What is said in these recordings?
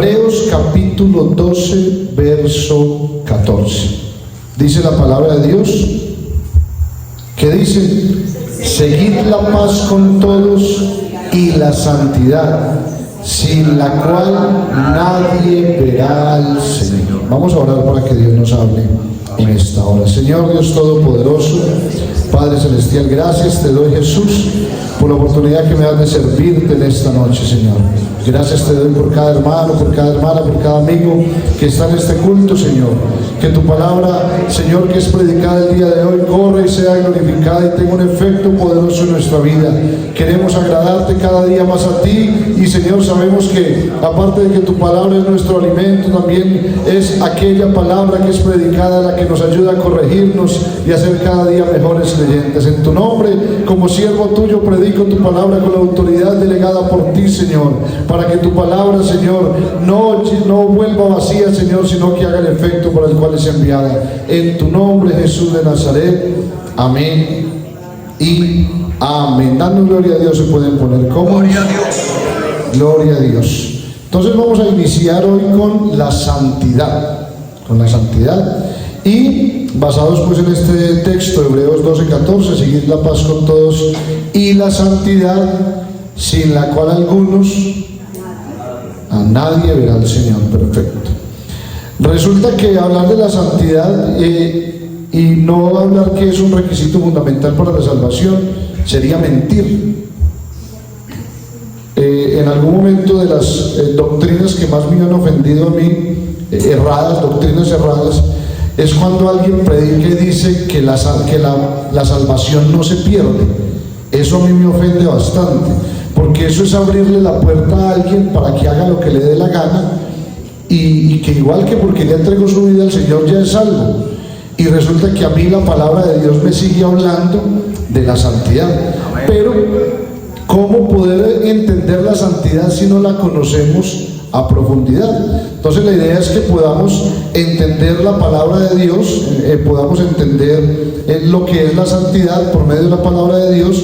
Hebreos capítulo 12, verso 14. Dice la palabra de Dios, que dice: seguid la paz con todos y la santidad, sin la cual nadie verá al Señor. Vamos a orar para que Dios nos hable en esta hora. Señor Dios Todopoderoso, Padre Celestial, gracias te doy, Jesús, por la oportunidad que me das de servirte en esta noche, Señor. Gracias te doy por cada hermano, por cada hermana, por cada amigo que está en este culto, Señor. Que tu palabra, Señor, que es predicada el día de hoy, corra y sea glorificada y tenga un efecto poderoso en nuestra vida. Queremos agradarte cada día más a ti y, Señor, sabemos que aparte de que tu palabra es nuestro alimento, también es aquella palabra que es predicada la que nos ayuda a corregirnos y a ser cada día mejores creyentes. En tu nombre, como siervo tuyo, predico tu palabra con la autoridad delegada por ti, Señor, para que tu palabra, Señor, no vuelva vacía, Señor, sino que haga el efecto para el cual es enviada. En tu nombre, Jesús de Nazaret. Amén y amén. Dando gloria a Dios. Se pueden poner cómodos. Gloria a Dios. Gloria a Dios. Entonces vamos a iniciar hoy con la santidad. Con la santidad. Y basados pues en este texto, Hebreos 12:14, seguid la paz con todos y la santidad, sin la cual algunos a nadie verá al Señor. Perfecto. Resulta que hablar de la santidad y no hablar que es un requisito fundamental para la salvación sería mentir. En algún momento de las doctrinas que más me han ofendido a mí, doctrinas erradas, es cuando alguien predica y dice que la salvación no se pierde. Eso a mí me ofende bastante, porque eso es abrirle la puerta a alguien para que haga lo que le dé la gana y que igual que porque ya entregó su vida al Señor ya es salvo. Y resulta que a mí la palabra de Dios me sigue hablando de la santidad. Pero ¿cómo poder entender la santidad si no la conocemos a profundidad? Entonces la idea es que podamos entender la palabra de Dios, podamos entender lo que es la santidad por medio de la palabra de Dios,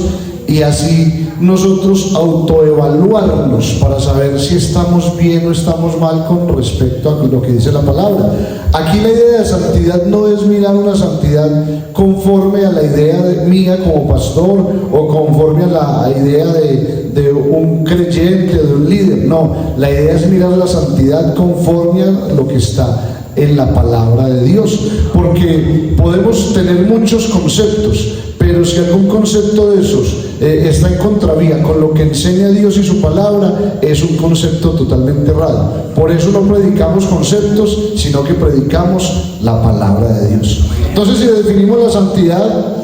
y así nosotros autoevaluarnos para saber si estamos bien o estamos mal con respecto a lo que dice la palabra. Aquí la idea de santidad no es mirar una santidad conforme a la idea mía como pastor o conforme a la idea de un creyente, de un líder. No, la idea es mirar la santidad conforme a lo que está en la palabra de Dios, porque podemos tener muchos conceptos, pero si algún concepto de esos está en contravía con lo que enseña Dios y su palabra, es un concepto totalmente errado. Por eso no predicamos conceptos, sino que predicamos la palabra de Dios. Entonces, si definimos la santidad,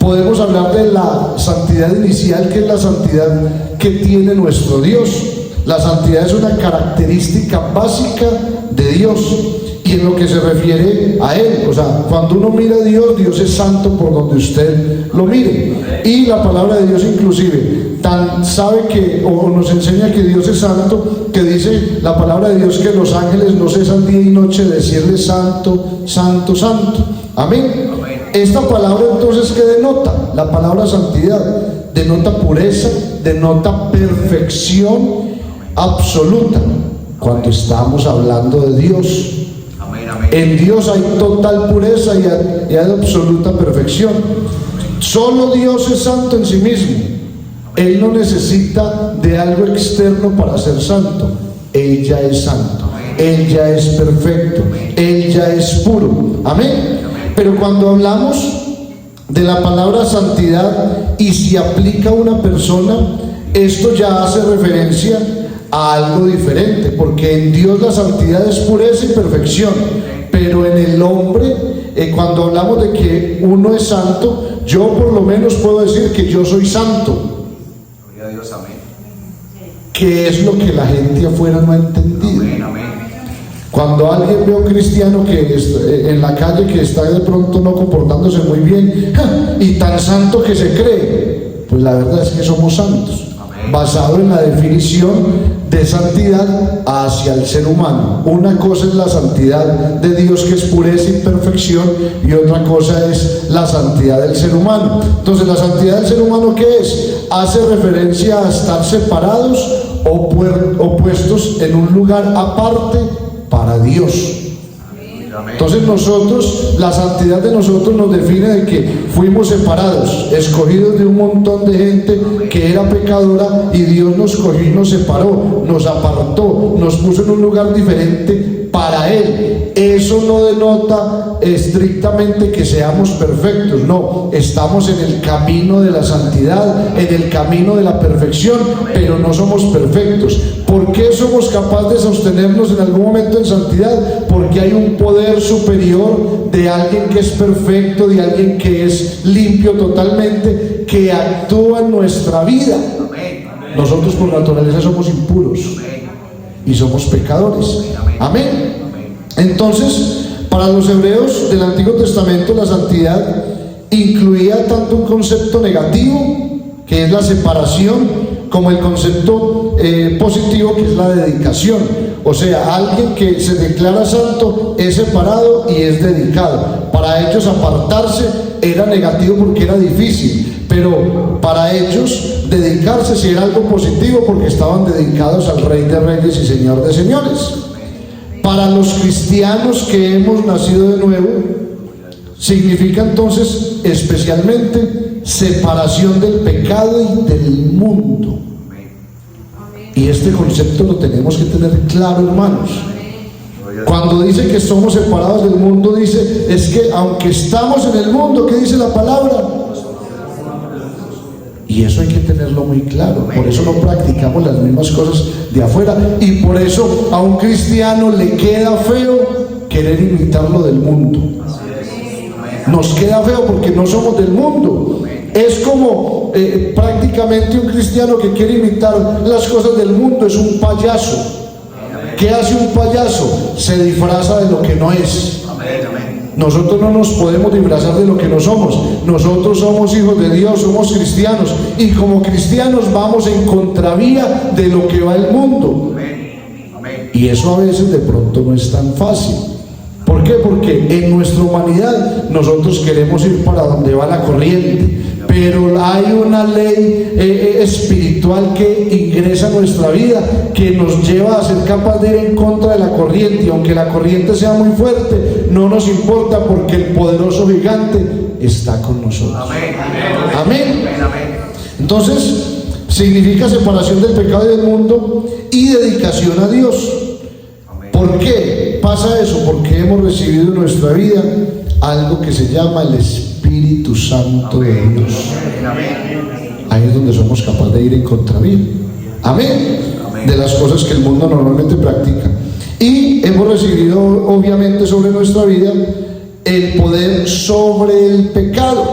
podemos hablar de la santidad inicial, que es la santidad que tiene nuestro Dios. La santidad es una característica básica de Dios y en lo que se refiere a Él. O sea, cuando uno mira a Dios, Dios es santo por donde usted lo mire. Y la palabra de Dios inclusive tan sabe que, o nos enseña que Dios es santo, que dice la palabra de Dios que los ángeles no cesan día y noche de decirle santo, santo, santo. Amén. Esta palabra entonces, ¿qué denota? La palabra santidad denota pureza, denota perfección absoluta. Cuando estamos hablando de Dios, en Dios hay total pureza y hay absoluta perfección. Solo Dios es santo en sí mismo. Él no necesita de algo externo para ser santo. Él ya es santo, Él ya es perfecto, Él ya es puro. Amén. Pero cuando hablamos de la palabra santidad y si aplica a una persona, esto ya hace referencia a algo diferente, porque en Dios la santidad es pureza y perfección, pero en el hombre, cuando hablamos de que uno es santo, yo por lo menos puedo decir que yo soy santo. Gloria a Dios, amén. Que es lo que la gente afuera no ha entendido. Amén, amén. Cuando alguien ve a un cristiano que en la calle que está de pronto no comportándose muy bien y tan santo que se cree, pues la verdad es que somos santos, basado en la definición de santidad hacia el ser humano. Una cosa es la santidad de Dios, que es pureza y perfección, y otra cosa es la santidad del ser humano. Entonces, la santidad del ser humano, ¿qué es? Hace referencia a estar separados o puestos en un lugar aparte para Dios. Entonces nosotros, la santidad de nosotros nos define de que fuimos separados, escogidos de un montón de gente que era pecadora, y Dios nos cogió y nos separó, nos apartó, nos puso en un lugar diferente para Él. Eso no denota estrictamente que seamos perfectos, no, estamos en el camino de la santidad, en el camino de la perfección, pero no somos perfectos. ¿Por qué somos capaces de sostenernos en algún momento en santidad? Porque hay un poder superior de alguien que es perfecto, de alguien que es limpio totalmente, que actúa en nuestra vida. Nosotros por naturaleza somos impuros y somos pecadores. Amén. Entonces, para los hebreos del Antiguo Testamento, la santidad incluía tanto un concepto negativo, que es la separación, como el concepto positivo, que es la dedicación. O sea, alguien que se declara santo es separado y es dedicado. Para ellos apartarse era negativo porque era difícil, pero para ellos dedicarse sí era algo positivo porque estaban dedicados al Rey de Reyes y Señor de Señores. Para los cristianos que hemos nacido de nuevo, significa entonces especialmente separación del pecado y del mundo. Y este concepto lo tenemos que tener claro, hermanos. Cuando dice que somos separados del mundo, dice, es que aunque estamos en el mundo, ¿qué dice la palabra? Y eso hay que tenerlo muy claro. Por eso no practicamos las mismas cosas de afuera. Y por eso a un cristiano le queda feo querer imitar lo del mundo. Nos queda feo porque no somos del mundo. Es como prácticamente un cristiano que quiere imitar las cosas del mundo, es un payaso. ¿Qué hace un payaso? Se disfraza de lo que no es. Nosotros no nos podemos disfrazar de lo que no somos. Nosotros somos hijos de Dios, somos cristianos, y como cristianos vamos en contravía de lo que va el mundo. Y eso a veces de pronto no es tan fácil. ¿Por qué? Porque en nuestra humanidad nosotros queremos ir para donde va la corriente, pero hay una ley espiritual que ingresa a nuestra vida, que nos lleva a ser capaz de ir en contra de la corriente, y aunque la corriente sea muy fuerte, no nos importa porque el poderoso gigante está con nosotros. Amén. Entonces, significa separación del pecado y del mundo y dedicación a Dios. ¿Por qué pasa eso? Porque hemos recibido en nuestra vida algo que se llama el Espíritu Santo de Dios. Ahí es donde somos capaces de ir en contravía. Amén. De las cosas que el mundo normalmente practica. Y hemos recibido obviamente sobre nuestra vida el poder sobre el pecado,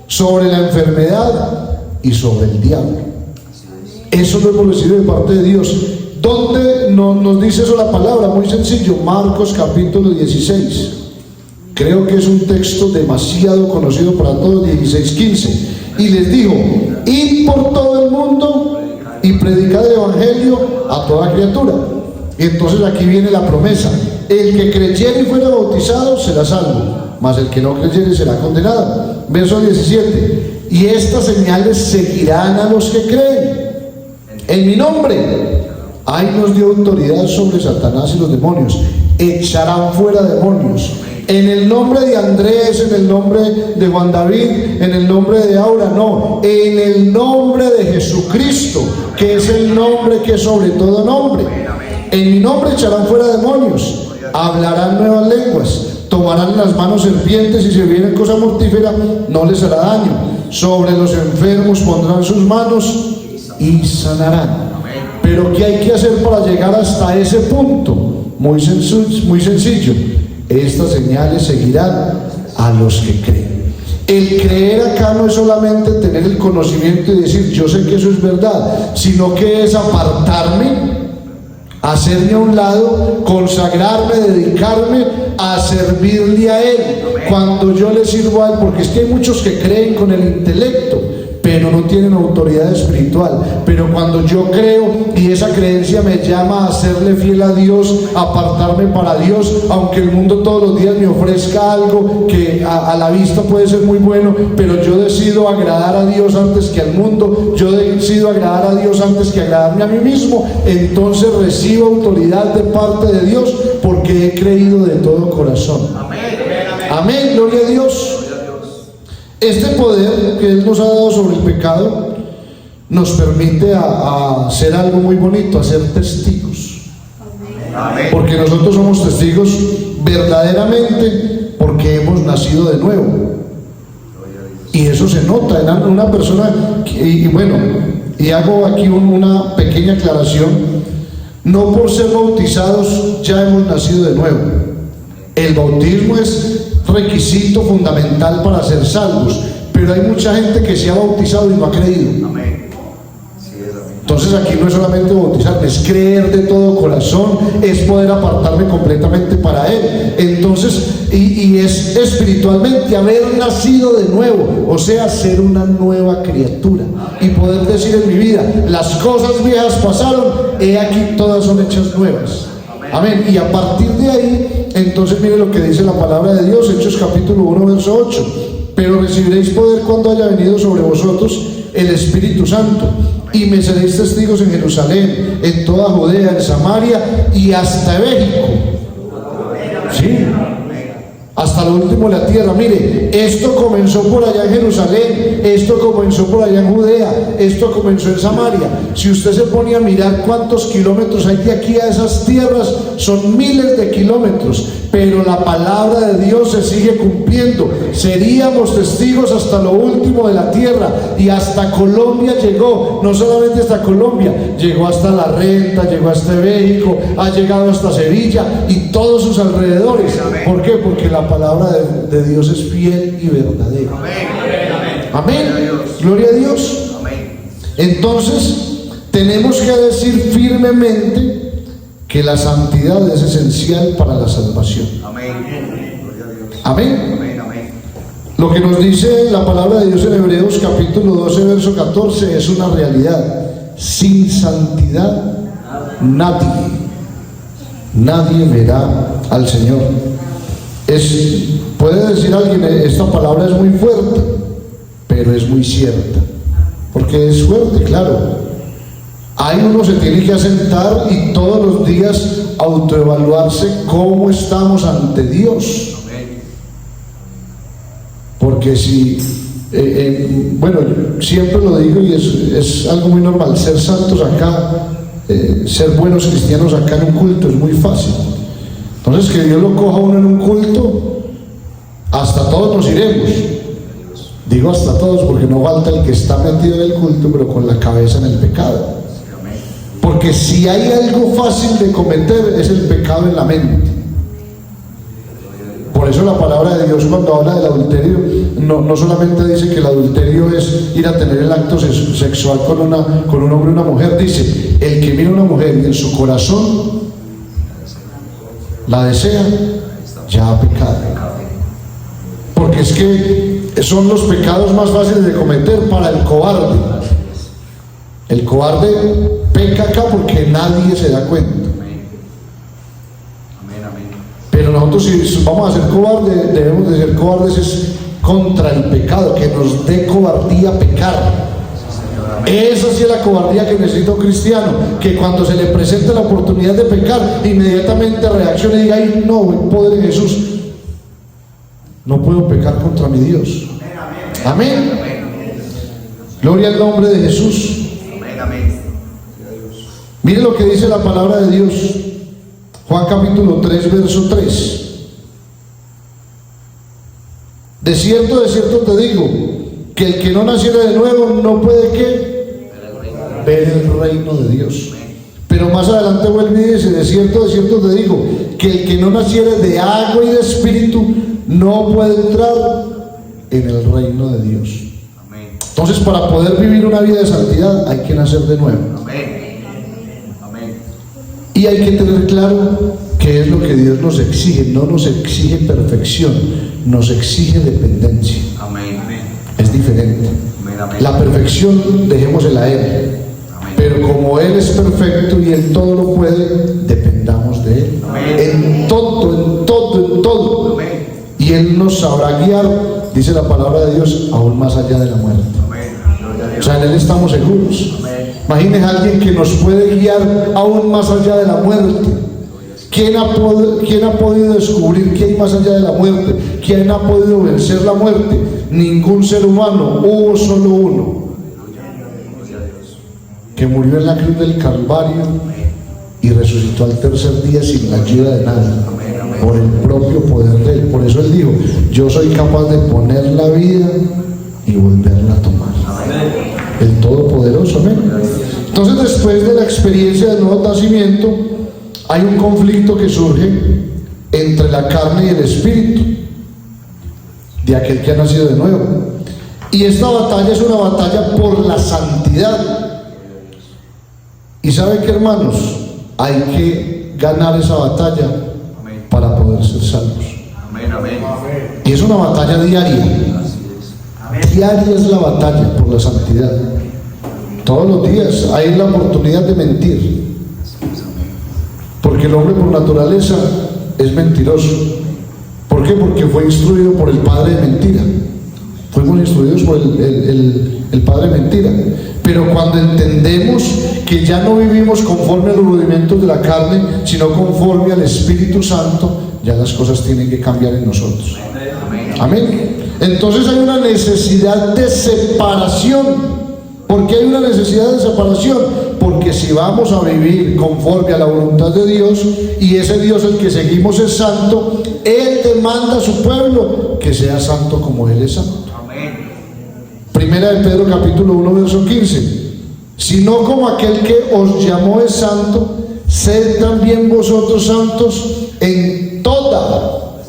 sobre la enfermedad y sobre el diablo. Eso lo hemos recibido de parte de Dios. ¿Dónde nos dice eso la palabra? Muy sencillo, Marcos capítulo 16. Creo que es un texto demasiado conocido para todos, 16:15. Y les dijo, id por todo el mundo y predicad el evangelio a toda criatura. Y entonces aquí viene la promesa: el que creyere y fuera bautizado será salvo, mas el que no creyere será condenado. Verso 17: y estas señales seguirán a los que creen. En mi nombre, ahí nos dio autoridad sobre Satanás y los demonios. Echarán fuera demonios. En el nombre de Andrés, en el nombre de Juan David, en el nombre de Aura, no, en el nombre de Jesucristo, que es el nombre que es sobre todo nombre. En mi nombre echarán fuera demonios, hablarán nuevas lenguas, tomarán en las manos serpientes, y si vienen cosa mortífera no les hará daño. Sobre los enfermos pondrán sus manos y sanarán. Pero ¿qué hay que hacer para llegar hasta ese punto? Muy sencillo. Estas señales seguirán a los que creen. El creer acá no es solamente tener el conocimiento y decir yo sé que eso es verdad, sino que es apartarme, hacerme a un lado, consagrarme, dedicarme a servirle a Él. Cuando yo le sirvo a Él, porque es que hay muchos que creen con el intelecto, pero pero no tienen autoridad espiritual. Pero cuando yo creo y esa creencia me llama a serle fiel a Dios, a apartarme para Dios, aunque el mundo todos los días me ofrezca algo que a la vista puede ser muy bueno, pero yo decido agradar a Dios antes que al mundo, yo decido agradar a Dios antes que agradarme a mí mismo, entonces recibo autoridad de parte de Dios porque he creído de todo corazón. Amén, gloria a Dios. Este poder que Él nos ha dado sobre el pecado nos permite a hacer algo muy bonito, a ser testigos. Amén. Porque nosotros somos testigos verdaderamente porque hemos nacido de nuevo. Y eso se nota en una persona y hago aquí una pequeña aclaración. No por ser bautizados ya hemos nacido de nuevo. El bautismo es requisito fundamental para ser salvos, pero hay mucha gente que se ha bautizado y no ha creído. Amén. Entonces aquí no es solamente bautizarme, es creer de todo corazón, es poder apartarme completamente para Él. Entonces, y es espiritualmente haber nacido de nuevo, o sea, ser una nueva criatura y poder decir en mi vida, las cosas viejas pasaron, he aquí todas son hechas nuevas. Amén. Y a partir de ahí, entonces mire lo que dice la palabra de Dios, Hechos capítulo 1, verso 8. Pero recibiréis poder cuando haya venido sobre vosotros el Espíritu Santo, y me seréis testigos en Jerusalén, en toda Judea, en Samaria y hasta México. ¿Sí? Hasta lo último de la tierra. Mire, esto comenzó por allá en Jerusalén, esto comenzó por allá en Judea, esto comenzó en Samaria. Si usted se pone a mirar cuántos kilómetros hay de aquí a esas tierras, son miles de kilómetros, pero la palabra de Dios se sigue cumpliendo. Seríamos testigos hasta lo último de la tierra, y hasta Colombia llegó. No solamente hasta Colombia, llegó hasta La Renta, llegó hasta México, ha llegado hasta Sevilla y todos sus alrededores. ¿Por qué? Porque la palabra de Dios es fiel y verdadera. Amén. Gloria a Dios. Entonces tenemos que decir firmemente que la santidad es esencial para la salvación. Amén. Lo que nos dice la palabra de Dios en Hebreos capítulo 12, verso 14 es una realidad. Sin santidad nadie verá al Señor. Puede decir alguien, esta palabra es muy fuerte, pero es muy cierta. Porque es fuerte, claro. Ahí uno se tiene que asentar y todos los días autoevaluarse cómo estamos ante Dios. Porque si, siempre lo digo y es algo muy normal, ser santos acá, ser buenos cristianos acá en un culto es muy fácil. Entonces que Dios lo coja uno en un culto, hasta todos nos iremos. Digo hasta todos porque no falta el que está metido en el culto pero con la cabeza en el pecado. Porque si hay algo fácil de cometer es el pecado en la mente. Por eso la palabra de Dios cuando habla del adulterio no solamente dice que el adulterio es ir a tener el acto sexual con un hombre y una mujer. Dice, el que mira a una mujer y en su corazón la desea, ya ha pecado. Porque es que son los pecados más fáciles de cometer para el cobarde. El cobarde peca acá porque nadie se da cuenta. Pero nosotros, si vamos a ser cobardes, debemos de ser cobardes es contra el pecado, que nos dé cobardía pecar. Esa sí es la cobardía que necesita un cristiano, que cuando se le presente la oportunidad de pecar, inmediatamente reaccione y diga, ay no, el poder de Jesús, no puedo pecar contra mi Dios. Amén. Gloria al nombre de Jesús. Mire lo que dice la palabra de Dios, Juan capítulo 3, verso 3. De cierto te digo, que el que no naciera de nuevo no puede ¿qué? Ver el reino de Dios. Pero más adelante vuelve y dice, de cierto te digo, que el que no naciera de agua y de espíritu no puede entrar en el reino de Dios. Entonces, para poder vivir una vida de santidad hay que nacer de nuevo. Y hay que tener claro qué es lo que Dios nos exige. No nos exige perfección, nos exige dependencia. Es diferente. amén. La perfección dejémosela a Él. Amén. Pero como Él es perfecto y Él todo lo puede, dependamos de Él. Amén. En todo. Amén. Y Él nos sabrá guiar, dice la palabra de Dios, aún más allá de la muerte. Amén. Gloria a O Dios. sea, en Él estamos seguros. Amén. Imagínense a alguien que nos puede guiar aún más allá de la muerte. ¿Quién ha podido descubrir qué hay más allá de la muerte? ¿Quién ha podido vencer la muerte? Ningún ser humano. Hubo solo uno, Gloria a Dios. que murió en la cruz del Calvario y resucitó al tercer día sin la ayuda de nadie, por el propio poder de Él. Por eso Él dijo: yo soy capaz de poner la vida y volverla a tomar. El Todopoderoso, amén. Entonces, después de la experiencia del nuevo nacimiento, hay un conflicto que surge entre la carne y el espíritu de aquel que ha nacido de nuevo. Y esta batalla es una batalla por la santidad. Y ¿sabe qué, hermanos? Hay que ganar esa batalla Amén. para poder ser salvos. Amén. Amén. Y es una batalla diaria. Así es. Diaria es la batalla por la santidad. Todos los días hay la oportunidad de mentir. Porque el hombre por naturaleza es mentiroso. ¿Por qué? Porque fue instruido por el padre de mentira. Fuimos instruidos por el padre de mentira. Pero cuando entendemos que ya no vivimos conforme a los rudimentos de la carne, sino conforme al Espíritu Santo, ya las cosas tienen que cambiar en nosotros. Amén. Amén. Entonces hay una necesidad de separación. ¿Por qué hay una necesidad de separación? Porque si vamos a vivir conforme a la voluntad de Dios, y ese Dios el que seguimos es santo, Él demanda a su pueblo que sea santo como Él es santo. Amén. Primera de Pedro capítulo 1 verso 15. Sino como aquel que os llamó es santo, sed también vosotros santos en toda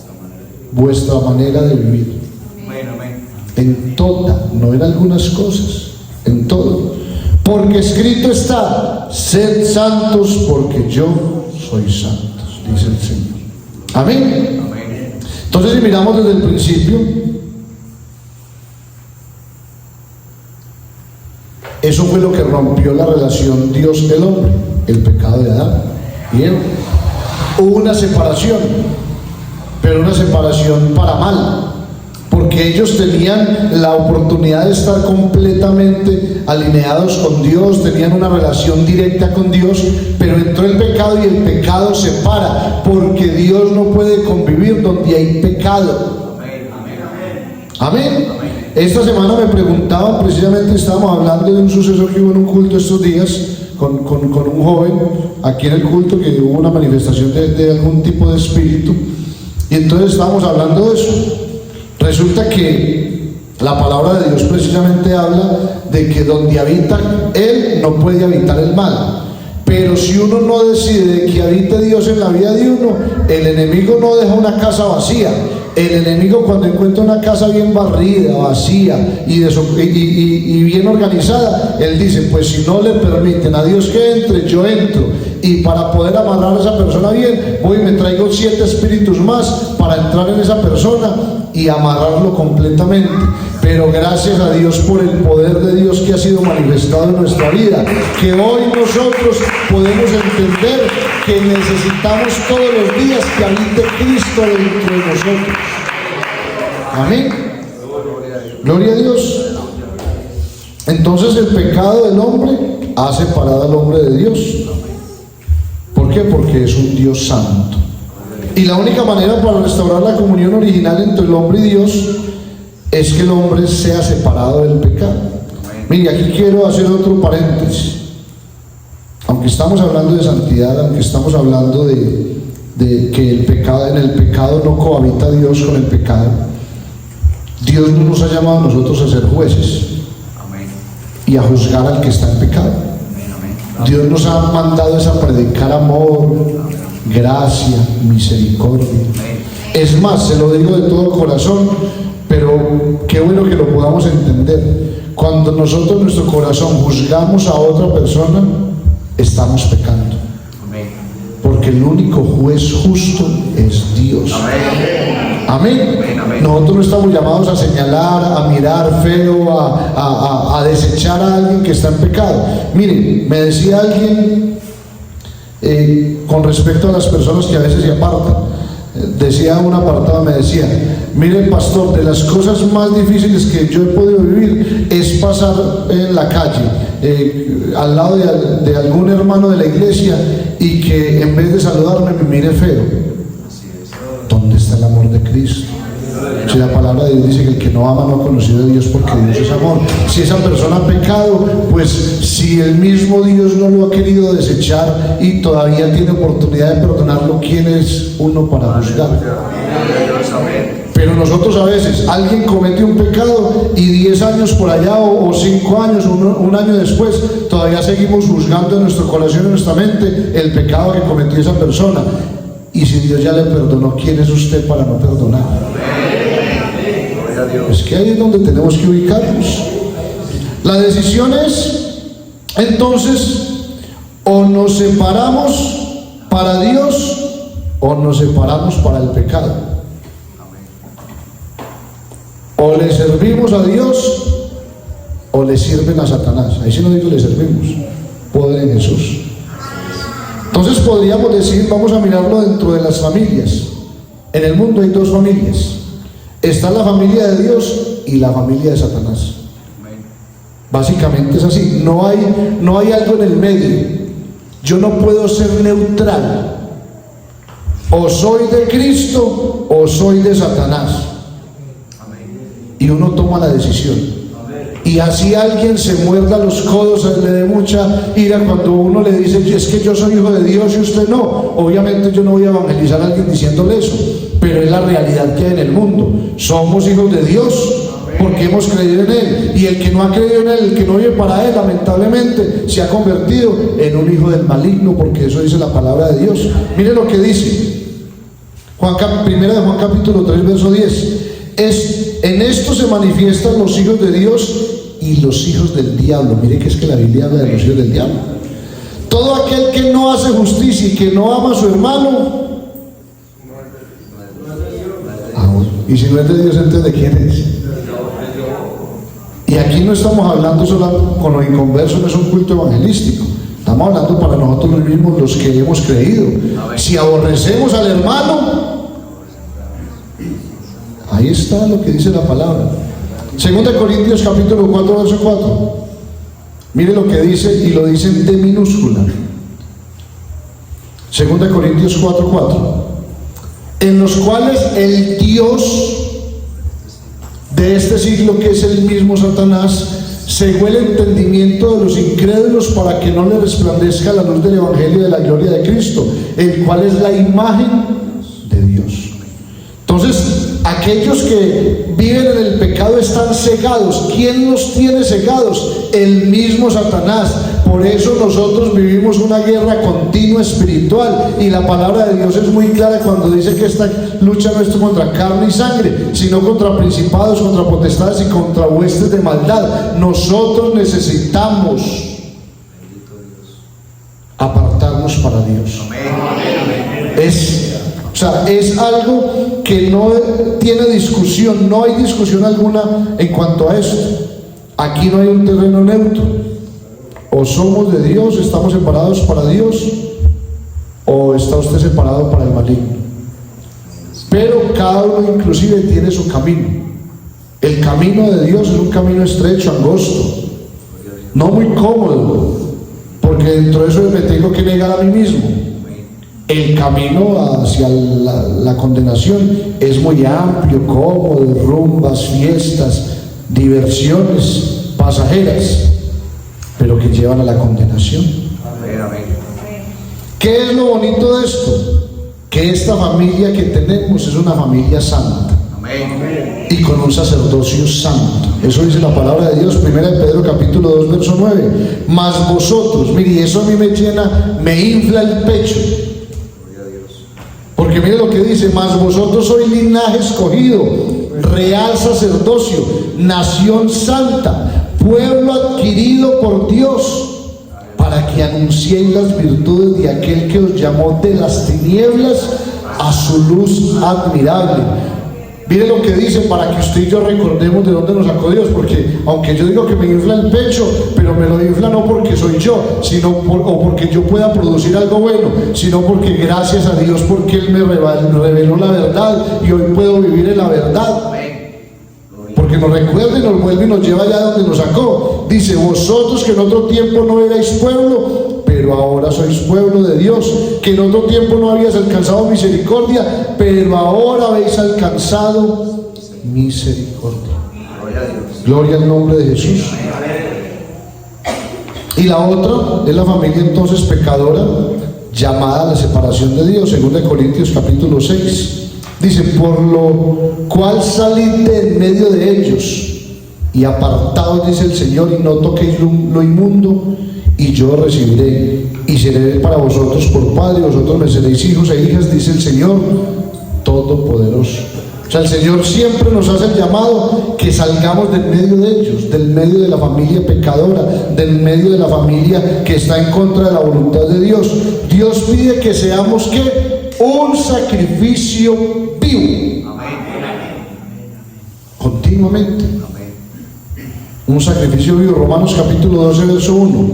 vuestra manera de vivir. Amén. Amén. En toda, no en algunas cosas, en todo. Porque escrito está: sed santos porque yo soy santo, dice el Señor. Amén. Amén. Entonces, si miramos desde el principio, eso fue lo que rompió la relación Dios-el hombre, el pecado de Adán y Eva. Hubo una separación, pero una separación para mal, porque ellos tenían la oportunidad de estar completamente alineados con Dios, tenían una relación directa con Dios, pero entró el pecado y el pecado separa, porque Dios no puede convivir donde hay pecado. Amén. Amén. Amén. Esta semana me preguntaban, precisamente estábamos hablando de un suceso que hubo en un culto estos días con un joven aquí en el culto, que hubo una manifestación de algún tipo de espíritu, y entonces estábamos hablando de eso. Resulta que la palabra de Dios precisamente habla de que donde habita Él no puede habitar el mal. Pero si uno no decide que habite Dios en la vida de uno, el enemigo no deja una casa vacía. El enemigo, cuando encuentra una casa bien barrida, vacía y bien organizada, él dice: pues si no le permiten a Dios que entre, yo entro. Y para poder amarrar a esa persona bien, voy y me traigo 7 espíritus más para entrar en esa persona y amarrarlo completamente. Pero gracias a Dios por el poder de Dios que ha sido manifestado en nuestra vida, que hoy nosotros podemos entender que necesitamos todos los días que habite Cristo dentro de nosotros. Amén. Gloria a Dios. Entonces el pecado del hombre ha separado al hombre de Dios. ¿Por qué? Porque es un Dios santo. Y la única manera para restaurar la comunión original entre el hombre y Dios es que el hombre sea separado del pecado. Mire, aquí quiero hacer otro paréntesis. Aunque estamos hablando de santidad, aunque estamos hablando de que en el pecado no cohabita Dios con el pecado, Dios no nos ha llamado a nosotros a ser jueces y a juzgar al que está en pecado. Dios nos ha mandado a predicar amor, gracia, misericordia. Es más, se lo digo de todo corazón, pero qué bueno que lo podamos entender. Cuando nosotros en nuestro corazón juzgamos a otra persona, estamos pecando. Porque el único juez justo es Dios. Amén. Nosotros no estamos llamados a señalar, a mirar feo, a desechar a alguien que está en pecado. Miren, me decía alguien con respecto a las personas que a veces se apartan. Decía un apartado, me decía: mire, pastor, de las cosas más difíciles que yo he podido vivir es pasar en la calle al lado de algún hermano de la iglesia y que en vez de saludarme me mire feo. ¿Dónde está el amor de Cristo? Si la palabra de Dios dice que el que no ama no ha conocido a Dios, porque Dios es amor. Si esa persona ha pecado, pues si el mismo Dios no lo ha querido desechar y todavía tiene oportunidad de perdonarlo, ¿quién es uno para juzgar? Pero nosotros a veces, alguien comete un pecado y 10 años por allá o 5 años, un año después, todavía seguimos juzgando en nuestro corazón y en nuestra mente el pecado que cometió esa persona. Y si Dios ya le perdonó, ¿quién es usted para no perdonar? Es que ahí es donde tenemos que ubicarnos. La decisión es, entonces, o nos separamos para Dios o nos separamos para el pecado. O le servimos a Dios o le sirven a Satanás. Ahí sí no digo le servimos, poder en Jesús. Entonces podríamos decir, vamos a mirarlo dentro de las familias. En el mundo hay 2 familias. Está la familia de Dios y la familia de Satanás. Básicamente es así. No hay algo en el medio. Yo no puedo ser neutral. O soy de Cristo o soy de Satanás. Y uno toma la decisión. Y así alguien se muerda los codos, le dé mucha ira cuando uno le dice: es que yo soy hijo de Dios y usted no. Obviamente yo no voy a evangelizar a alguien diciéndole eso, pero es la realidad que hay en el mundo. Somos hijos de Dios porque hemos creído en Él, y el que no ha creído en Él, el que no vive para Él, lamentablemente se ha convertido en un hijo del maligno, porque eso dice la palabra de Dios. Mire lo que dice Primera de Juan capítulo 3 verso 10. En esto se manifiestan los hijos de Dios y los hijos del diablo. Mire que es que la Biblia habla de los hijos del diablo. Todo aquel que no hace justicia y que no ama a su hermano, y si no es de Dios, entonces ¿de quién es? Y aquí no estamos hablando solo con los inconversos, no es un culto evangelístico. Estamos hablando para nosotros mismos, los que hemos creído. Si aborrecemos al hermano, ahí está lo que dice la palabra. 2 Corintios capítulo 4 verso 4. Mire lo que dice, y lo dice en D minúscula. 2 Corintios 4:4. En los cuales el Dios de este siglo, que es el mismo Satanás, cegó el entendimiento de los incrédulos para que no le resplandezca la luz del evangelio de la gloria de Cristo, el cual es la imagen de Dios. Entonces, aquellos que viven en el pecado están cegados. ¿Quién los tiene cegados? El mismo Satanás. Por eso nosotros vivimos una guerra continua espiritual, y la palabra de Dios es muy clara cuando dice que esta lucha no es contra carne y sangre, sino contra principados, contra potestades y contra huestes de maldad. Nosotros necesitamos apartarnos para Dios. Es algo que no tiene discusión, no hay discusión alguna en cuanto a esto. Aquí no hay un terreno neutro. O somos de Dios, estamos separados para Dios, o está usted separado para el maligno. Pero cada uno inclusive tiene su camino. El camino de Dios es un camino estrecho, angosto, no muy cómodo, porque dentro de eso me tengo que negar a mí mismo. El camino hacia la condenación es muy amplio, cómodo, rumbas, fiestas, diversiones pasajeras, pero que llevan a la condenación. ¿Qué es lo bonito de esto? Que esta familia que tenemos es una familia santa. Y con un sacerdocio santo. Eso dice la palabra de Dios, 1 Pedro capítulo 2 verso 9. Mas vosotros, mire, eso a mí me llena, me infla el pecho. Porque mire lo que dice: mas vosotros sois linaje escogido, real sacerdocio, nación santa, pueblo adquirido por Dios, para que anunciéis las virtudes de aquel que os llamó de las tinieblas a su luz admirable. Mire lo que dice para que usted y yo recordemos de dónde nos sacó Dios, porque aunque yo digo que me infla el pecho, pero me lo infla no porque soy yo, o porque yo pueda producir algo bueno, sino porque gracias a Dios, porque Él me reveló la verdad y hoy puedo vivir en la verdad. Porque nos recuerda y nos vuelve y nos lleva allá donde nos sacó. Dice: vosotros que en otro tiempo no erais pueblo, pero ahora sois pueblo de Dios, que en otro tiempo no habías alcanzado misericordia, pero ahora habéis alcanzado misericordia. Gloria al nombre de Jesús. Y la otra es la familia entonces pecadora, llamada a la separación de Dios, según de Corintios capítulo 6. Dice: por lo cual salid de en medio de ellos y apartaos, dice el Señor, y no toquéis lo inmundo, y yo recibiré y seré para vosotros por padre, vosotros me seréis hijos e hijas, dice el Señor Todopoderoso. O sea, el Señor siempre nos hace el llamado que salgamos del medio de ellos, del medio de la familia pecadora, del medio de la familia que está en contra de la voluntad de Dios. Dios pide que seamos ¿qué? Un sacrificio vivo. Continuamente. Un sacrificio vivo. Romanos capítulo 12, verso 1.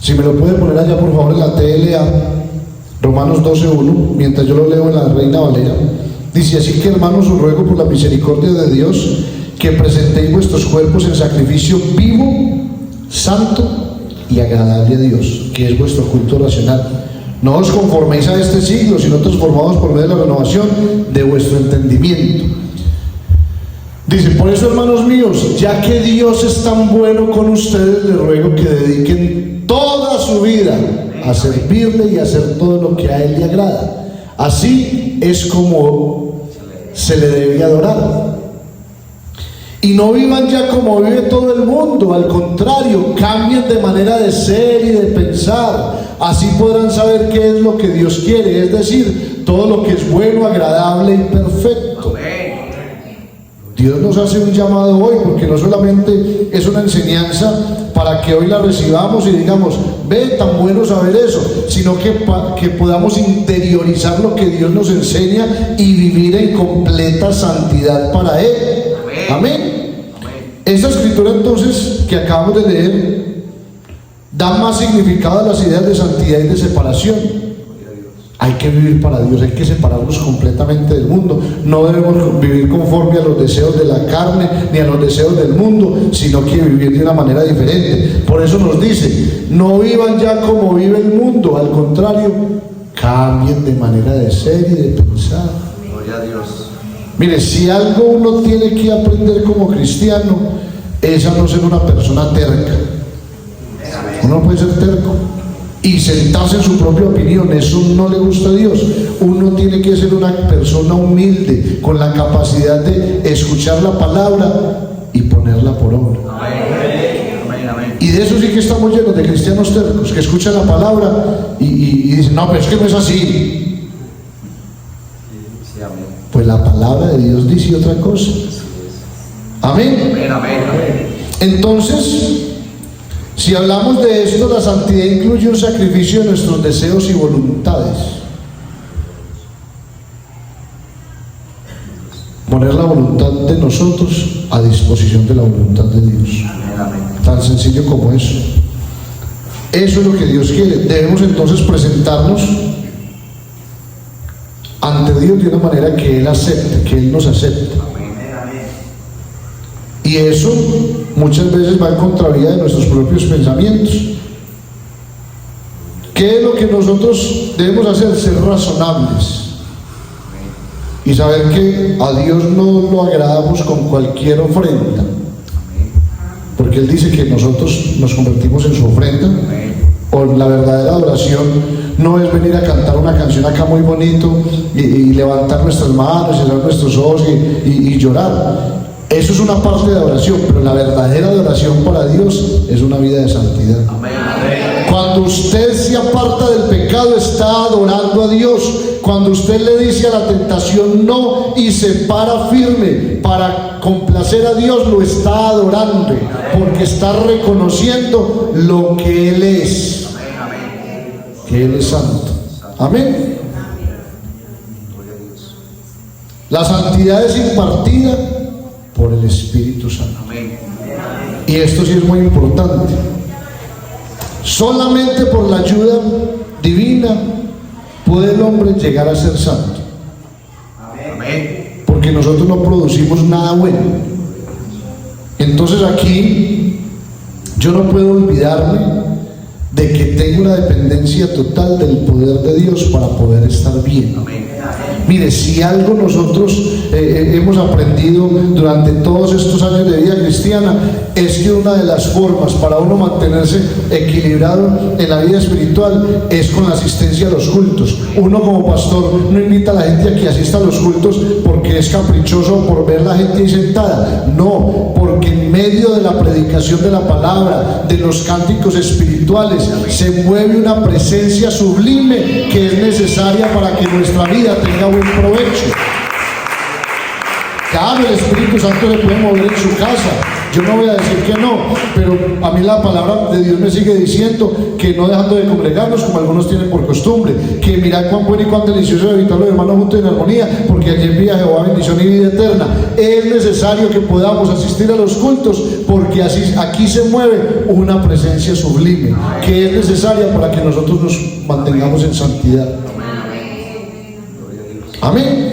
Si me lo puede poner allá por favor en la TLA, Romanos 12:1, mientras yo lo leo en la Reina Valera. Dice: así que, hermanos, os ruego por la misericordia de Dios que presentéis vuestros cuerpos en sacrificio vivo, santo y agradable a Dios, que es vuestro culto racional. No os conforméis a este siglo, sino transformados por medio de la renovación de vuestro entendimiento. Dice: por eso, hermanos míos, ya que Dios es tan bueno con ustedes, les ruego que dediquen toda su vida a servirle y a hacer todo lo que a Él le agrada. Así es como se le debe adorar. Y no vivan ya como vive todo el mundo, al contrario, cambien de manera de ser y de pensar. Así podrán saber qué es lo que Dios quiere, es decir, todo lo que es bueno, agradable y perfecto. Dios nos hace un llamado hoy, porque no solamente es una enseñanza para que hoy la recibamos y digamos: ve, tan bueno saber eso, sino que podamos interiorizar lo que Dios nos enseña y vivir en completa santidad para Él. Amén. Esta escritura entonces que acabamos de leer da más significado a las ideas de santidad y de separación. Hay que vivir para Dios, hay que separarnos completamente del mundo. No debemos vivir conforme a los deseos de la carne ni a los deseos del mundo, sino que vivir de una manera diferente. Por eso nos dice: no vivan ya como vive el mundo, al contrario, cambien de manera de ser y de pensar. Gloria a Dios. Mire, si algo uno tiene que aprender como cristiano, es a no ser una persona terca. Uno no puede ser terco y sentarse en su propia opinión, eso no le gusta a Dios. Uno tiene que ser una persona humilde, con la capacidad de escuchar la palabra y ponerla por obra. Y de eso sí que estamos llenos, de cristianos tercos, que escuchan la palabra y dicen: no, pero es que no es así. Pues la palabra de Dios dice otra cosa. Amén. Entonces, si hablamos de esto, la santidad incluye un sacrificio de nuestros deseos y voluntades. Poner la voluntad de nosotros a disposición de la voluntad de Dios. Tan sencillo como eso. Eso es lo que Dios quiere. Debemos entonces presentarnos ante Dios de una manera que Él acepte, que Él nos acepte. Y eso muchas veces va en contravía de nuestros propios pensamientos. ¿Qué es lo que nosotros debemos hacer? Ser razonables y saber que a Dios no lo agradamos con cualquier ofrenda, porque Él dice que nosotros nos convertimos en su ofrenda. O la verdadera adoración no es venir a cantar una canción acá muy bonito y levantar nuestras manos, cerrar nuestros ojos y llorar. Eso es una parte de adoración, pero la verdadera adoración para Dios es una vida de santidad. Cuando usted se aparta del pecado, está adorando a Dios. Cuando usted le dice a la tentación no y se para firme para complacer a Dios, lo está adorando, porque está reconociendo lo que Él es, que Él es santo. Amén. La santidad es impartida por el Espíritu Santo. Amén. Y esto sí es muy importante. Solamente por la ayuda divina puede el hombre llegar a ser santo. Amén. Porque nosotros no producimos nada bueno. Entonces aquí yo no puedo olvidarme de que tengo una dependencia total del poder de Dios para poder estar bien. Amén. Mire, si algo nosotros hemos aprendido durante todos estos años de vida cristiana, es que una de las formas para uno mantenerse equilibrado en la vida espiritual es con la asistencia a los cultos. Uno como pastor no invita a la gente a que asista a los cultos porque es caprichoso por ver la gente ahí sentada. No, porque en medio de la predicación de la palabra, de los cánticos espirituales, se mueve una presencia sublime que es necesaria para que nuestra vida tenga buen provecho. Claro, el Espíritu Santo se puede mover en su casa, yo no voy a decir que no, pero a mí la palabra de Dios me sigue diciendo que no dejando de congregarnos como algunos tienen por costumbre, que mirad cuán bueno y cuán delicioso es habitar los hermanos juntos en armonía, porque allí envía Jehová bendición y vida eterna. Es necesario que podamos asistir a los cultos, porque así, aquí se mueve una presencia sublime que es necesaria para que nosotros nos mantengamos en santidad. Amén.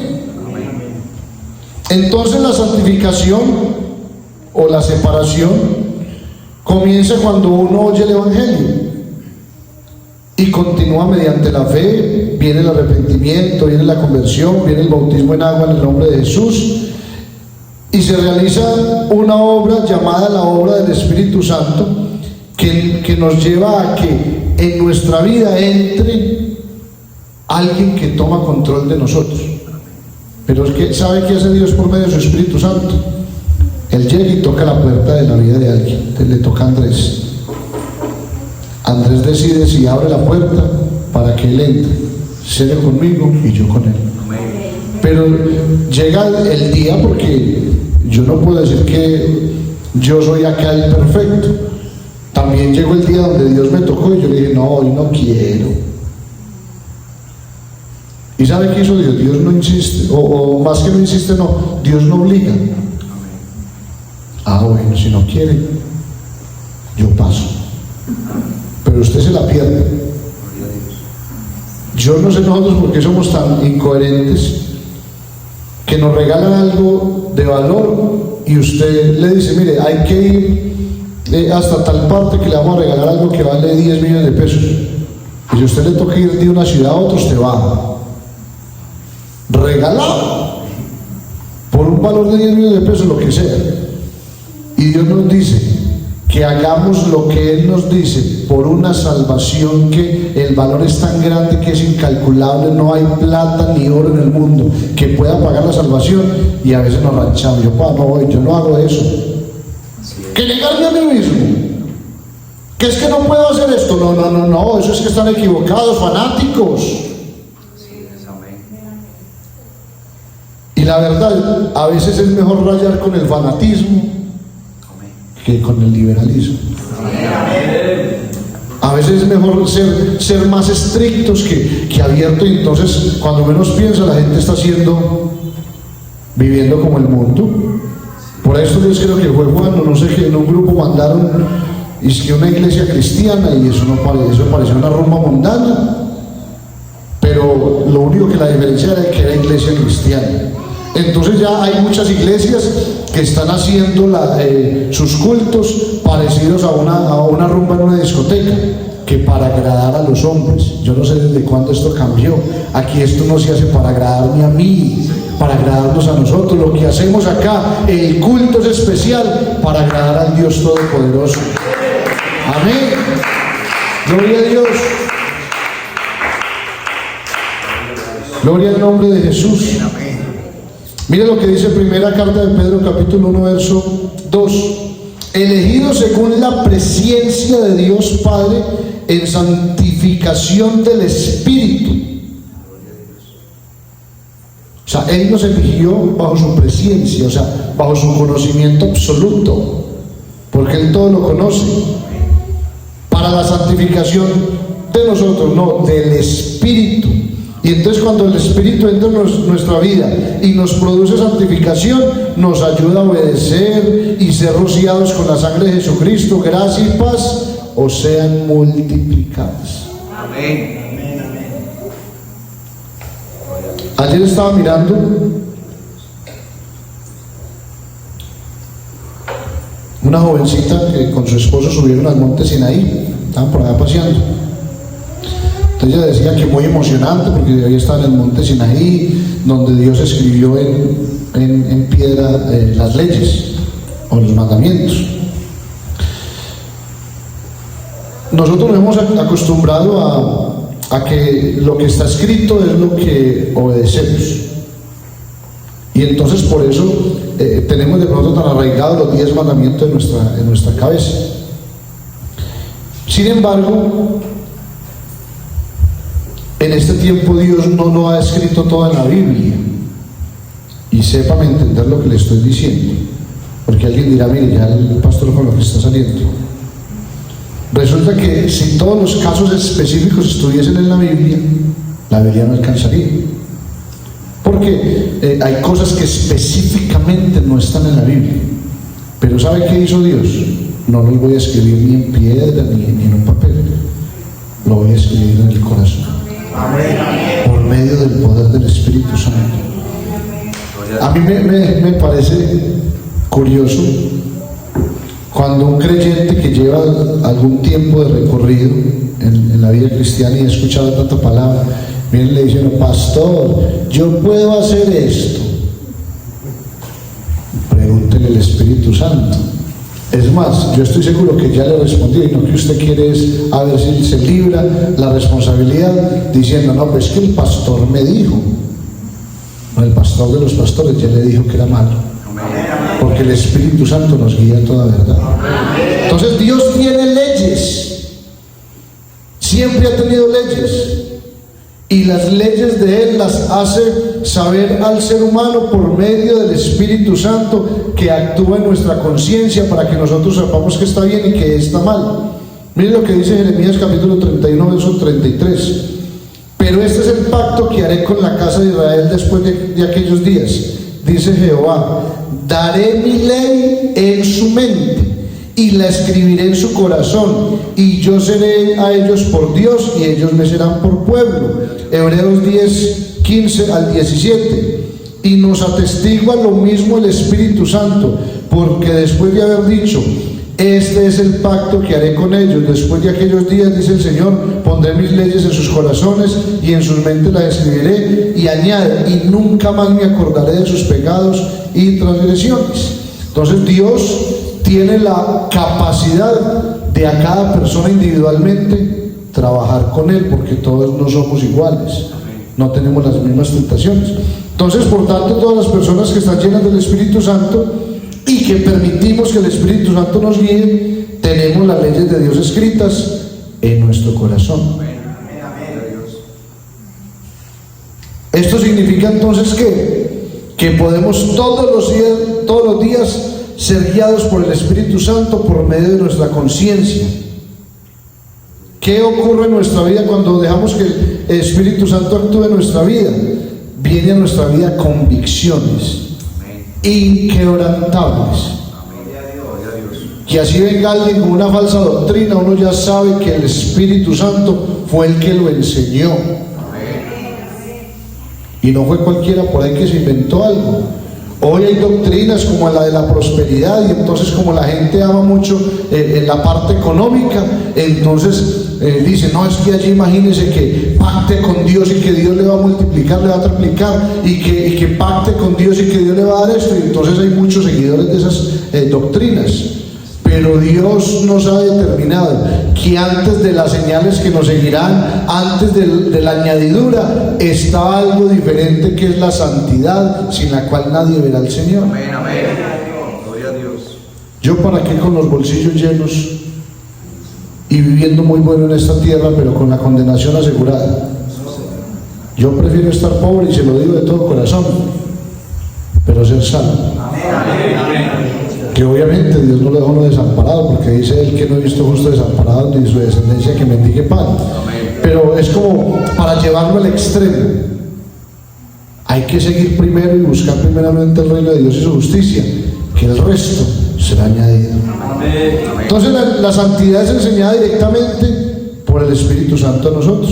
Entonces la santificación o la separación comienza cuando uno oye el Evangelio y continúa mediante la fe. Viene el arrepentimiento, viene la conversión, viene el bautismo en agua en el nombre de Jesús y se realiza una obra llamada la obra del Espíritu Santo que nos lleva a que en nuestra vida entre alguien que toma control de nosotros. Pero es que ¿sabe qué hace Dios por medio de su Espíritu Santo? Él llega y toca la puerta de la vida de alguien. Entonces le toca a Andrés. Andrés decide si abre la puerta para que él entre, cene conmigo y yo con él. Pero llega el día, porque yo no puedo decir que yo soy acá el perfecto. También llegó el día donde Dios me tocó y yo le dije, no, hoy no quiero. ¿Y sabe qué hizo Dios? Dios no insiste, o más que no insiste, no, Dios no obliga. Ah, bueno, si no quiere, yo paso. Pero usted se la pierde. Yo no sé nosotros por qué somos tan incoherentes que nos regalan algo de valor y usted le dice, mire, hay que ir hasta tal parte que le vamos a regalar algo que vale 10 millones de pesos. Y si a usted le toca ir de una ciudad a otra, usted va. Regalado por un valor de 10 millones de pesos, lo que sea. Y Dios nos dice que hagamos lo que Él nos dice por una salvación que el valor es tan grande que es incalculable. No hay plata ni oro en el mundo que pueda pagar la salvación, y a veces nos ranchamos. Yo no hago eso. Que negarme a mí mismo, que es que no puedo hacer esto. No, eso es que están equivocados, fanáticos. Y la verdad, a veces es mejor rayar con el fanatismo que con el liberalismo. A veces es mejor ser más estrictos que abiertos, y entonces cuando menos piensa la gente está viviendo como el mundo. Por eso yo creo que fue Juan, no sé qué, en un grupo mandaron, es que una iglesia cristiana, y eso parecía una rumba mundana, pero lo único que la diferencia era que era iglesia cristiana. Entonces ya hay muchas iglesias que están haciendo sus cultos parecidos a una rumba en una discoteca, que para agradar a los hombres. Yo no sé desde cuándo esto cambió. Aquí esto no se hace para agradarme a mí, para agradarnos a nosotros. Lo que hacemos acá, el culto es especial para agradar al Dios Todopoderoso. Amén. Gloria a Dios. Gloria al nombre de Jesús. Mire lo que dice primera carta de Pedro, capítulo 1, verso 2. Elegidos según la presciencia de Dios Padre en santificación del Espíritu. O sea, Él nos eligió bajo su presciencia, o sea, bajo su conocimiento absoluto, porque Él todo lo conoce. Para la santificación de nosotros, no, del Espíritu, Y entonces cuando el Espíritu entra en nuestra vida y nos produce santificación, nos ayuda a obedecer y ser rociados con la sangre de Jesucristo. Gracia y paz os sean multiplicadas. Amén. Ayer estaba mirando una jovencita que con su esposo subieron al monte Sinaí, estaban por allá paseando. Entonces ella decía que muy emocionante porque ahí estaba en el monte Sinaí, donde Dios escribió en piedra las leyes o los mandamientos. Nosotros nos hemos acostumbrado a que lo que está escrito es lo que obedecemos. Y entonces por eso tenemos de pronto tan arraigados los 10 mandamientos en nuestra cabeza. Sin embargo, en este tiempo Dios no lo ha escrito todo en la Biblia. Y sépame entender lo que le estoy diciendo. Porque alguien dirá, mire, ya el pastor con lo que está saliendo. Resulta que si todos los casos específicos estuviesen en la Biblia no alcanzaría. Porque hay cosas que específicamente no están en la Biblia. Pero ¿sabe qué hizo Dios? No los voy a escribir ni en piedra ni en un papel. Lo voy a escribir en el corazón. Por medio del poder del Espíritu Santo. A mí me parece curioso cuando un creyente que lleva algún tiempo de recorrido en la vida cristiana y ha escuchado tanta palabra, viene y le dice, pastor, yo puedo hacer esto. Pregúntele al Espíritu Santo. Es más, yo estoy seguro que ya le respondió, y lo que usted quiere es a ver si se libra la responsabilidad diciendo, no, pues que el pastor me dijo. No, el pastor de los pastores ya le dijo que era malo. Porque el Espíritu Santo nos guía a toda verdad. Entonces Dios tiene leyes. Siempre ha tenido leyes. Y las leyes de Él las hace saber al ser humano por medio del Espíritu Santo que actúa en nuestra conciencia para que nosotros sepamos que está bien y que está mal. Miren lo que dice Jeremías capítulo 31, verso 33. Pero este es el pacto que haré con la casa de Israel después de aquellos días, dice Jehová. Daré mi ley en su mente y la escribiré en su corazón, y yo seré a ellos por Dios y ellos me serán por pueblo. Hebreos 10, 15 al 17. Y nos atestigua lo mismo el Espíritu Santo, porque después de haber dicho, este es el pacto que haré con ellos después de aquellos días, dice el Señor, pondré mis leyes en sus corazones y en sus mentes las escribiré, y añade, y nunca más me acordaré de sus pecados y transgresiones. Entonces Dios tiene la capacidad de a cada persona individualmente trabajar con Él, porque todos no somos iguales, no tenemos las mismas tentaciones. Entonces, por tanto, todas las personas que están llenas del Espíritu Santo y que permitimos que el Espíritu Santo nos guíe, tenemos las leyes de Dios escritas en nuestro corazón. Esto significa entonces que podemos todos los días ser guiados por el Espíritu Santo por medio de nuestra conciencia. ¿Qué ocurre en nuestra vida cuando dejamos que el Espíritu Santo actúe en nuestra vida? Viene a nuestra vida convicciones inquebrantables. Que así venga alguien con una falsa doctrina, uno ya sabe que el Espíritu Santo fue el que lo enseñó. Y no fue cualquiera por ahí que se inventó algo. Hoy hay doctrinas como la de la prosperidad, y entonces como la gente ama mucho en la parte económica, entonces dice, no, es que allí imagínese que pacte con Dios y que Dios le va a multiplicar, le va a triplicar, y que pacte con Dios y que Dios le va a dar esto, y entonces hay muchos seguidores de esas doctrinas. Pero Dios nos ha determinado que antes de las señales que nos seguirán, antes de la añadidura, está algo diferente, que es la santidad, sin la cual nadie verá al Señor. Amén, amén. Gloria a Dios. Yo para qué con los bolsillos llenos y viviendo muy bueno en esta tierra, pero con la condenación asegurada. Yo prefiero estar pobre, y se lo digo de todo corazón, pero ser salvo. Que obviamente Dios no lo dejó desamparado, porque dice Él que no he visto justo desamparado ni su descendencia que mendigue pan. pero es como para llevarlo al extremo. Hay que seguir primero y buscar primeramente el reino de Dios y su justicia, que el resto será añadido. Entonces la santidad es enseñada directamente por el Espíritu Santo a nosotros.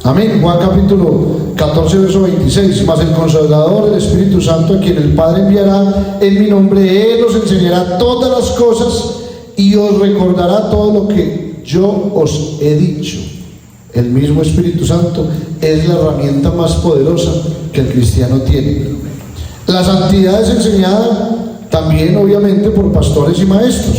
Amén. Juan capítulo 14, verso 26. Mas el Consolador, el Espíritu Santo, a quien el Padre enviará en mi nombre, Él os enseñará todas las cosas y os recordará todo lo que yo os he dicho. El mismo Espíritu Santo es la herramienta más poderosa que el cristiano tiene. La santidad es enseñada también, obviamente, por pastores y maestros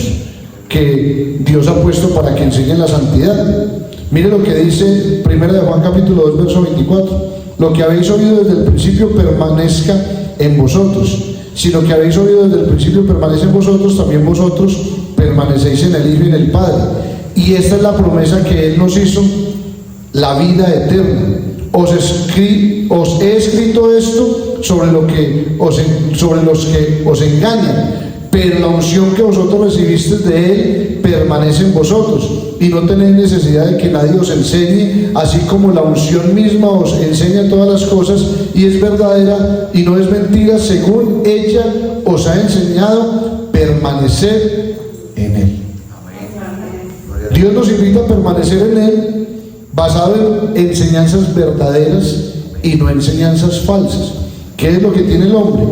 que Dios ha puesto para que enseñen la santidad. Mire lo que dice 1 de Juan capítulo 2, verso 24. Lo que habéis oído desde el principio permanezca en vosotros. Si lo que habéis oído desde el principio permanece en vosotros, también vosotros permanecéis en el Hijo y en el Padre. Y esta es la promesa que Él nos hizo, la vida eterna. Os he escrito esto sobre los que os engañan, pero la unción que vosotros recibisteis de Él permanece en vosotros, y no tenéis necesidad de que nadie os enseñe, así como la unción misma os enseña todas las cosas, y es verdadera y no es mentira, según ella os ha enseñado, permanecer en Él. Dios nos invita a permanecer en Él, basado en enseñanzas verdaderas y no enseñanzas falsas. ¿Qué es lo que tiene el hombre?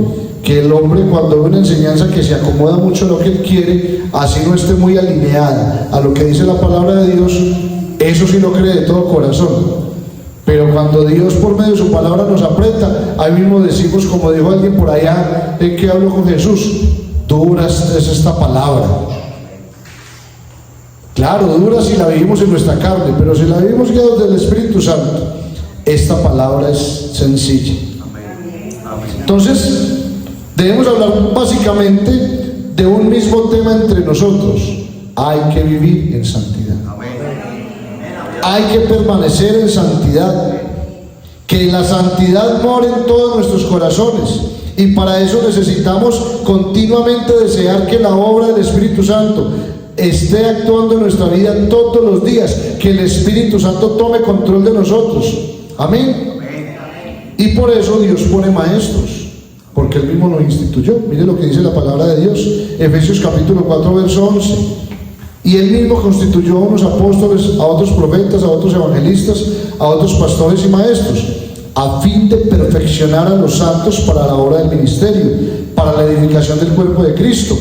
Que el hombre, cuando ve una enseñanza que se acomoda mucho a lo que él quiere, así no esté muy alineada a lo que dice la palabra de Dios, eso sí lo cree de todo corazón. Pero cuando Dios por medio de su palabra nos aprieta, ahí mismo decimos, como dijo alguien por allá que habló con Jesús, dura es esta palabra. Claro, dura si la vivimos en nuestra carne, pero si la vivimos guiados del Espíritu Santo, esta palabra es sencilla. Entonces, debemos hablar básicamente de un mismo tema entre nosotros. Hay que vivir en santidad. Hay que permanecer en santidad. Que la santidad more en todos nuestros corazones. Y para eso necesitamos continuamente desear que la obra del Espíritu Santo esté actuando en nuestra vida todos los días, que el Espíritu Santo tome control de nosotros. Amén. Y por eso Dios pone maestros, porque Él mismo nos instituyó. Mire lo que dice la palabra de Dios, Efesios capítulo 4, verso 11. Y Él mismo constituyó a unos apóstoles, a otros profetas, a otros evangelistas, a otros pastores y maestros, a fin de perfeccionar a los santos para la obra del ministerio, para la edificación del cuerpo de Cristo,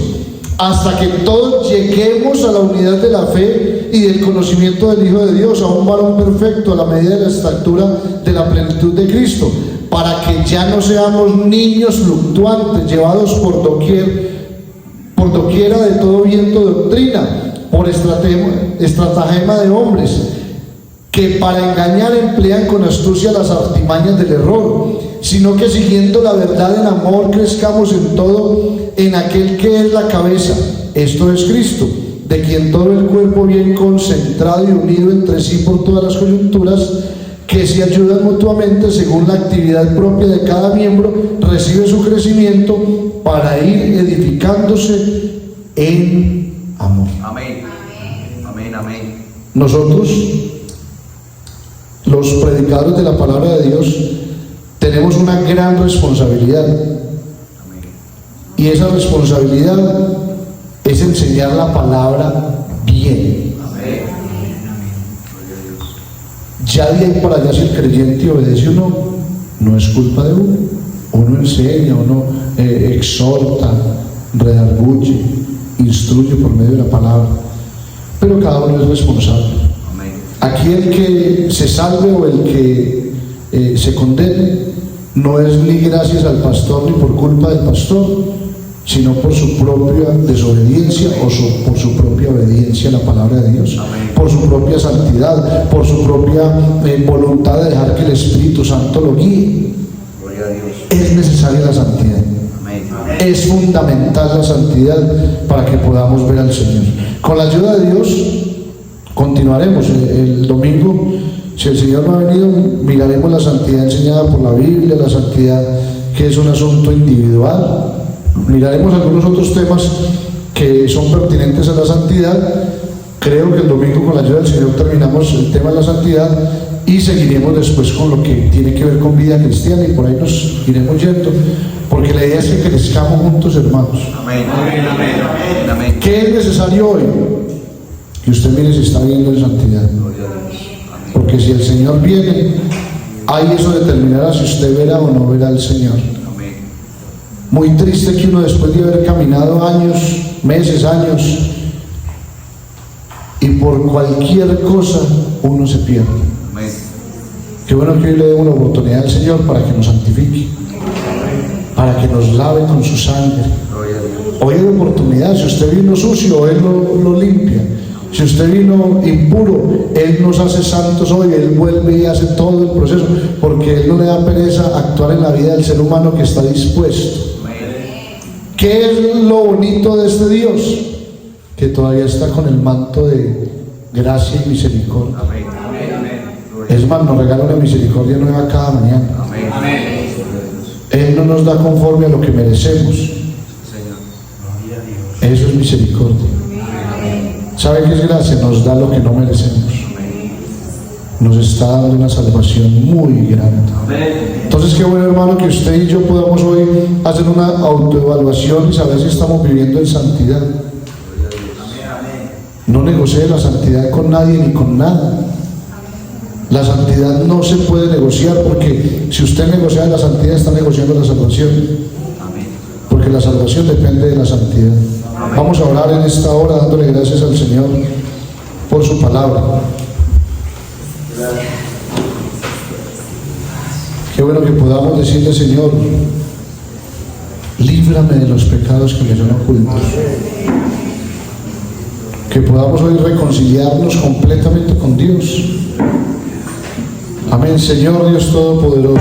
hasta que todos lleguemos a la unidad de la fe y del conocimiento del Hijo de Dios, a un varón perfecto, a la medida de la estatura de la plenitud de Cristo, para que ya no seamos niños fluctuantes, llevados por doquiera de todo viento de doctrina, por estratagema de hombres, que para engañar emplean con astucia las artimañas del error, sino que siguiendo la verdad en amor crezcamos en todo en aquel que es la cabeza, esto es Cristo, de quien todo el cuerpo bien concentrado y unido entre sí por todas las coyunturas, que se ayudan mutuamente según la actividad propia de cada miembro, recibe su crecimiento para ir edificándose en amor. Amén. Amén, amén. Nosotros, los predicadores de la palabra de Dios, tenemos una gran responsabilidad. Y esa responsabilidad es enseñar la palabra bien. Ya de ahí para allá, si el creyente obedece o no, no es culpa de uno. Uno enseña, uno exhorta, redarguye, instruye por medio de la palabra, pero cada uno es responsable. Aquí el que se salve o el que se condene no es ni gracias al pastor ni por culpa del pastor, sino por su propia desobediencia o por su propia obediencia a la palabra de Dios. Amén. Por su propia santidad, por su propia voluntad de dejar que el Espíritu Santo lo guíe. Gloria a Dios. Es necesaria la santidad. Amén. Es fundamental la santidad para que podamos ver al Señor. Con la ayuda de Dios continuaremos el domingo. Si el Señor no ha venido, miraremos la santidad enseñada por la Biblia, la santidad que es un asunto individual. Miraremos algunos otros temas que son pertinentes a la santidad Creo que el domingo con la ayuda del Señor terminamos el tema de la santidad y seguiremos después con lo que tiene que ver con vida cristiana y por ahí nos iremos yendo, porque la idea es que crezcamos juntos, hermanos. Amén. Amén. Amén. Amén. ¿Qué es necesario hoy? Que usted mire si está viviendo en santidad. Gloria a Dios. Amén. Porque si el Señor viene, ahí eso determinará si usted verá o no verá al Señor. Amén. Muy triste que uno después de haber caminado años, meses, años, y por cualquier cosa uno se pierde. Amén. Qué bueno que hoy le dé una oportunidad al Señor para que nos santifique, para que nos lave con su sangre. Gloria a Dios. Hoy hay oportunidad. Si usted vino sucio, Él lo limpia. Si usted vino impuro, Él nos hace santos hoy. Él vuelve y hace todo el proceso, porque Él no le da pereza actuar en la vida del ser humano que está dispuesto. Amén. ¿Qué es lo bonito de este Dios? Que todavía está con el manto de gracia y misericordia. Amén. Amén. Amén. Gloria Es más, nos regala una misericordia nueva cada mañana. a Dios. Amén. Amén. Él no nos da conforme a lo que merecemos. Señor. Eso es misericordia. ¿Sabe qué es gracia? Nos da lo que no merecemos. Amén. Nos está dando una salvación muy grande. Amén. Entonces, qué bueno, hermano, que usted y yo podamos hoy hacer una autoevaluación y saber si estamos viviendo en santidad. No negocie la santidad con nadie ni con nada. La santidad no se puede negociar, porque si usted negocia la santidad, está negociando la salvación. Amén. Porque la salvación depende de la santidad. Vamos a orar en esta hora dándole gracias al Señor por su palabra. Qué bueno que podamos decirle: Señor, líbrame de los pecados que me son ocultos. Que podamos hoy reconciliarnos completamente con Dios. Amén. Señor Dios Todopoderoso,